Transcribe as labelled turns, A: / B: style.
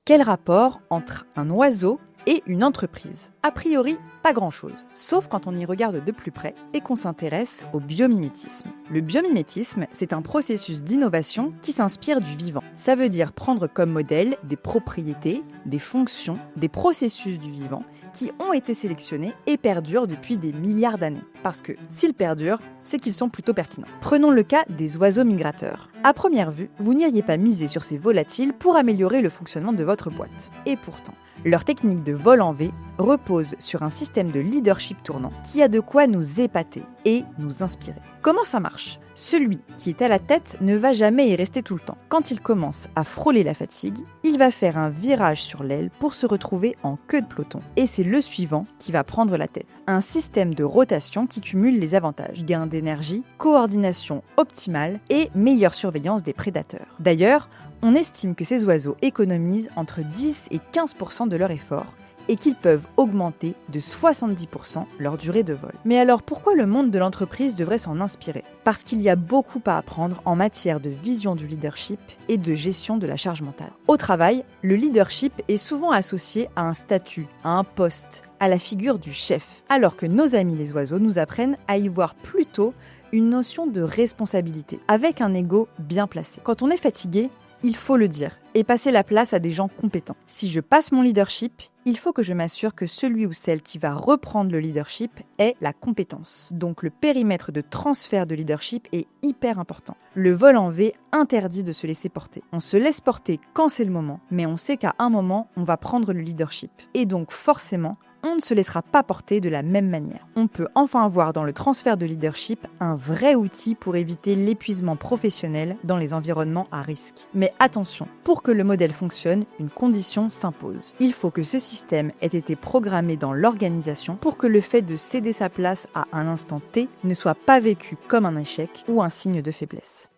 A: Quel rapport entre un oiseau et une entreprise? A priori, pas grand-chose, sauf quand on y regarde de plus près et qu'on s'intéresse au biomimétisme. Le biomimétisme, c'est un processus d'innovation qui s'inspire du vivant. Ça veut dire prendre comme modèle des propriétés, des fonctions, des processus du vivant qui ont été sélectionnés et perdurent depuis des milliards d'années. Parce que s'ils perdurent, c'est qu'ils sont plutôt pertinents. Prenons le cas des oiseaux migrateurs. À première vue, vous n'iriez pas miser sur ces volatiles pour améliorer le fonctionnement de votre boîte. Et pourtant, leur technique de vol en V repose sur un système de leadership tournant qui a de quoi nous épater et nous inspirer. Comment ça marche? Celui qui est à la tête ne va jamais y rester tout le temps. Quand il commence à frôler la fatigue, il va faire un virage sur l'aile pour se retrouver en queue de peloton. Et c'est le suivant qui va prendre la tête. Un système de rotation qui cumule les avantages: gain d'énergie, coordination optimale et meilleure surveillance des prédateurs. D'ailleurs, on estime que ces oiseaux économisent entre 10 et 15% de leur effort et qu'ils peuvent augmenter de 70% leur durée de vol. Mais alors pourquoi le monde de l'entreprise devrait s'en inspirer? Parce qu'il y a beaucoup à apprendre en matière de vision du leadership et de gestion de la charge mentale. Au travail, le leadership est souvent associé à un statut, à un poste, à la figure du chef, alors que nos amis les oiseaux nous apprennent à y voir plutôt une notion de responsabilité, avec un ego bien placé. Quand on est fatigué, il faut le dire et passer la place à des gens compétents. Si je passe mon leadership, il faut que je m'assure que celui ou celle qui va reprendre le leadership ait la compétence. Donc le périmètre de transfert de leadership est hyper important. Le vol en V interdit de se laisser porter. On se laisse porter quand c'est le moment, mais on sait qu'à un moment, on va prendre le leadership. Et donc forcément, on ne se laissera pas porter de la même manière. On peut enfin avoir dans le transfert de leadership un vrai outil pour éviter l'épuisement professionnel dans les environnements à risque. Mais attention, pour que le modèle fonctionne, une condition s'impose. Il faut que ce système ait été programmé dans l'organisation pour que le fait de céder sa place à un instant T ne soit pas vécu comme un échec ou un signe de faiblesse.